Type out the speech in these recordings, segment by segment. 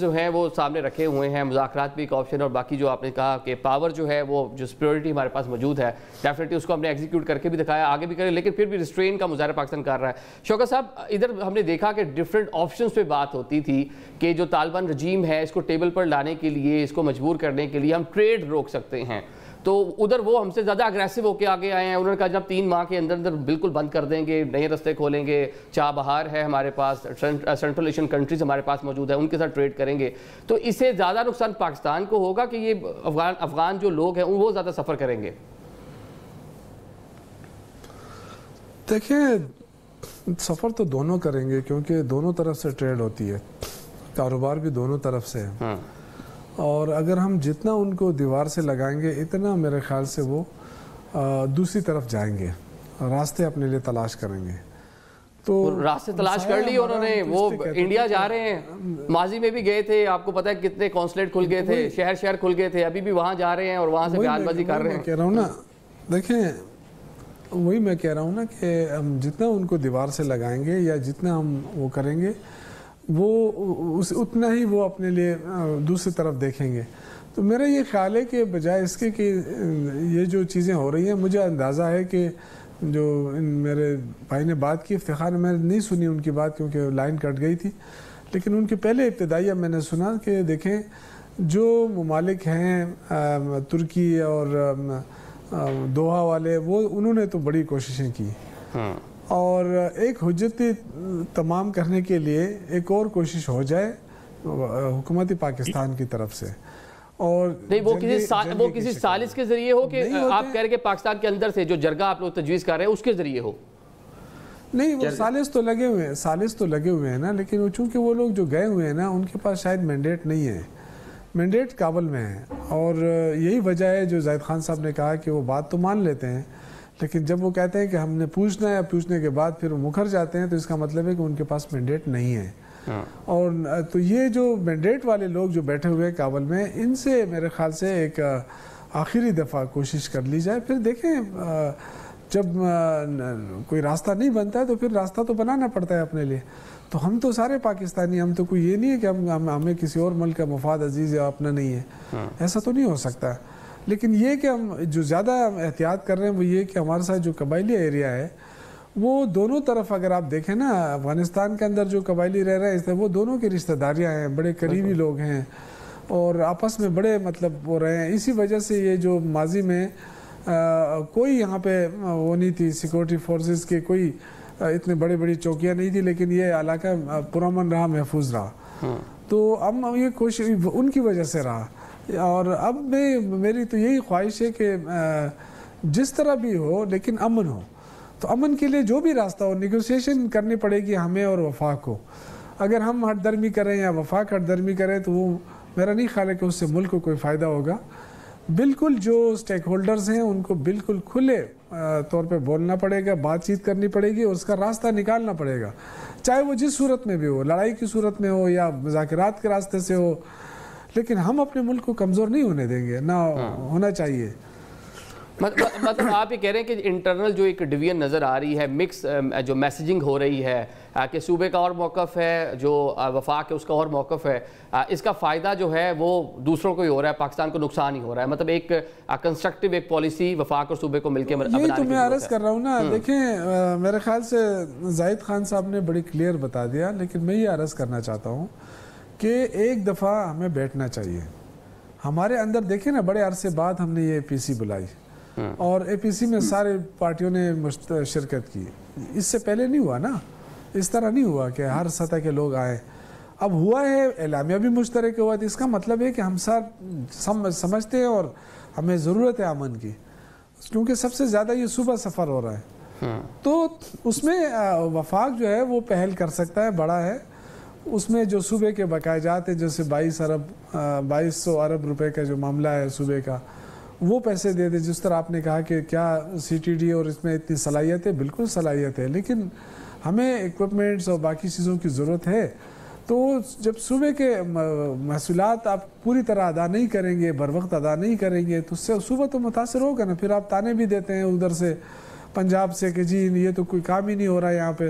جو ہیں وہ سامنے رکھے ہوئے ہیں، مذاکرات بھی ایک آپشن، اور باقی جو آپ نے کہا کہ پاور جو ہے وہ جو سپیورٹی ہمارے پاس موجود ہے، ڈیفینیٹلی اس کو ہم نے ایگزیکیوٹ کر کے بھی دکھایا، آگے بھی کریں، لیکن پھر بھی ریسٹرین کا مظاہرہ پاکستان کر رہا ہے۔ شوکت صاحب، ادھر ہم نے دیکھا کہ ڈیفرنٹ آپشنز پہ بات ہوتی تھی کہ جو طالبان رجیم ہے اس کو ٹیبل پر لانے کے لیے، اس کو مجبور کرنے کے لیے ہم ٹریڈ روک سکتے ہیں، تو ادھر وہ ہم سے زیادہ اگریسو ہو کے آگے آئے ہیں۔ انہوں نے کہا جب 3 ماہ کے اندر بالکل بند کر دیں گے، نئے رستے کھولیں گے، چاہ بہار ہے ہمارے پاس، سینٹرل ایشین کنٹریز ہمارے پاس موجود ہیں، ان کے ساتھ ٹریڈ کریں گے، تو اس سے زیادہ نقصان پاکستان کو ہوگا کہ یہ افغان جو لوگ ہیں وہ زیادہ سفر کریں گے؟ دیکھیں، سفر تو دونوں کریں گے کیونکہ دونوں طرف سے ٹریڈ ہوتی ہے، کاروبار بھی دونوں طرف سے ہے، اور اگر ہم جتنا ان کو دیوار سے لگائیں گے اتنا میرے خیال سے وہ دوسری طرف جائیں گے، راستے اپنے لیے تلاش کریں گے۔ تو راستے تلاش کر لی انہوں نے، وہ انڈیا جا رہے ہیں، ماضی میں بھی گئے تھے، آپ کو پتہ ہے کتنے کونسلیٹ کھل گئے تھے، شہر کھل گئے تھے، ابھی بھی وہاں جا رہے ہیں اور وہاں سے بیان بازی کر رہے ہیں۔ کہہ رہا ہوں نا، دیکھیں وہی میں کہہ رہا ہوں نا کہ ہم جتنا ان کو دیوار سے لگائیں گے یا جتنا ہم وہ کریں گے وہ اتنا ہی وہ اپنے لیے دوسری طرف دیکھیں گے۔ تو میرا یہ خیال ہے کہ بجائے اس کے کہ یہ جو چیزیں ہو رہی ہیں، مجھے اندازہ ہے کہ جو میرے بھائی نے بات کی، افتخار میں نہیں سنی ان کی بات کیونکہ لائن کٹ گئی تھی، لیکن ان کے پہلے ابتدائیہ میں نے سنا کہ دیکھیں جو ممالک ہیں ترکی اور دوحہ والے، وہ انہوں نے تو بڑی کوششیں کی، اور ایک حجتی تمام کرنے کے لیے ایک اور کوشش ہو جائے حکومت پاکستان کی طرف سے، اور نہیں وہ کسی سازش کے ذریعے ہو کہ آپ کہہ رہے کہ پاکستان کے اندر سے جو جرگہ آپ لوگ تجویز کر رہے ہیں اس کے ذریعے ہو؟ نہیں، وہ سازش تو لگے ہوئے ہیں نا، لیکن چونکہ وہ لوگ جو گئے ہوئے ہیں نا ان کے پاس شاید مینڈیٹ نہیں ہے، مینڈیٹ کابل میں ہے، اور یہی وجہ ہے جو زاہد خان صاحب نے کہا کہ وہ بات تو مان لیتے ہیں، لیکن جب وہ کہتے ہیں کہ ہم نے پوچھنا ہے، یا پوچھنے کے بعد پھر وہ مکر جاتے ہیں، تو اس کا مطلب ہے کہ ان کے پاس مینڈیٹ نہیں ہے۔ اور تو یہ جو مینڈیٹ والے لوگ جو بیٹھے ہوئے کابل میں، ان سے میرے خیال سے ایک آخری دفعہ کوشش کر لی جائے، پھر دیکھیں جب کوئی راستہ نہیں بنتا ہے تو پھر راستہ تو بنانا پڑتا ہے اپنے لیے۔ تو ہم تو سارے پاکستانی، ہم تو کوئی یہ نہیں ہے کہ ہمیں کسی اور ملک کا مفاد عزیز یا اپنا نہیں ہے، ایسا تو نہیں ہو سکتا۔ لیکن یہ کہ ہم جو زیادہ احتیاط کر رہے ہیں وہ یہ کہ ہمارے ساتھ جو قبائلی ایریا ہے وہ دونوں طرف، اگر آپ دیکھیں نا افغانستان کے اندر جو قبائلی رہ رہے ہیں وہ دونوں کی رشتہ داریاں ہیں، بڑے قریبی لوگ ہیں، اور آپس میں بڑے مطلب ہو رہے ہیں۔ اسی وجہ سے یہ جو ماضی میں کوئی یہاں پہ وہ نہیں تھی، سیکورٹی فورسز کے کوئی اتنے بڑی چوکیاں نہیں تھی، لیکن یہ علاقہ پرامن رہا، محفوظ رہا، تو اب یہ کوشش ان کی وجہ سے رہا۔ اور اب میری تو یہی خواہش ہے کہ جس طرح بھی ہو لیکن امن ہو، تو امن کے لیے جو بھی راستہ ہو، نیگوسیشن کرنی پڑے گی ہمیں اور وفاق کو۔ اگر ہم ہٹ درمی کریں یا وفاق ہٹ درمی کریں تو وہ میرا نہیں خیال ہے کہ اس سے ملک کو کوئی فائدہ ہوگا۔ بالکل جو سٹیک ہولڈرز ہیں ان کو بالکل کھلے طور پہ بولنا پڑے گا، بات چیت کرنی پڑے گی، اور اس کا راستہ نکالنا پڑے گا، چاہے وہ جس صورت میں بھی ہو، لڑائی کی صورت میں ہو یا مذاکرات کے راستے سے ہو، لیکن ہم اپنے ملک کو کمزور نہیں ہونے دیں گے، نہ ہونا چاہیے۔ مطلب آپ یہ کہہ رہے ہیں کہ انٹرنل جو ایک ڈویژن نظر آ رہی ہے، مکس جو میسیجنگ ہو رہی ہے کہ صوبے کا اور موقف ہے، جو وفاق ہے اس کا اور موقف ہے، اس کا فائدہ جو ہے وہ دوسروں کو ہی ہو رہا ہے، پاکستان کو نقصان ہی ہو رہا ہے، مطلب ایک کنسٹرکٹیو ایک پالیسی وفاق اور صوبے کو مل کے بنانے کی یہی تو میں عرض کر رہا ہوں نا۔ دیکھیں میرے خیال سے زاہد خان صاحب نے بڑی کلیئر بتا دیا، لیکن میں یہ عرض کرنا چاہتا ہوں کہ ایک دفعہ ہمیں بیٹھنا چاہیے ہمارے اندر۔ دیکھیں نا، بڑے عرصے بعد ہم نے یہ پی سی بلائی، اور اے پی سی میں سارے پارٹیوں نے شرکت کی، اس سے پہلے نہیں ہوا نا، اس طرح نہیں ہوا کہ ہر سطح کے لوگ آئے، اب ہوا ہے، اعلامیہ بھی مشترک ہوا، اس کا مطلب ہے کہ ہم سب سمجھتے ہیں اور ہمیں ضرورت ہے امن کی، کیونکہ سب سے زیادہ یہ صبح سفر ہو رہا ہے، تو اس میں وفاق جو ہے وہ پہل کر سکتا ہے، بڑا ہے، اس میں جو صوبے کے بقایا جات ہیں، جیسے 2200 ارب روپے کا جو معاملہ ہے صوبے کا، وہ پیسے دے دے۔ جس طرح آپ نے کہا کہ کیا سی ٹی ڈی اور اس میں اتنی صلاحیت ہے، بالکل صلاحیت ہے، لیکن ہمیں ایکوپمنٹس اور باقی چیزوں کی ضرورت ہے، تو جب صوبے کے محصولات آپ پوری طرح ادا نہیں کریں گے، بر وقت ادا نہیں کریں گے، تو اس سے صوبہ تو متاثر ہوگا نا۔ پھر آپ تانے بھی دیتے ہیں ادھر سے پنجاب سے کہ جی یہ تو کوئی کام ہی نہیں ہو رہا ہے یہاں پہ،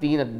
3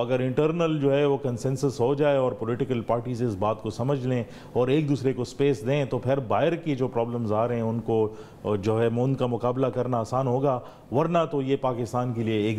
اگر انٹرنل جو ہے وہ کنسنسس ہو جائے اور پولیٹیکل پارٹیز اس بات کو سمجھ لیں اور ایک دوسرے کو سپیس دیں تو پھر باہر کی جو پرابلمز آ رہے ہیں ان کو جو ہے ان کا مقابلہ کرنا آسان ہوگا، ورنہ تو یہ پاکستان کے لیے ایک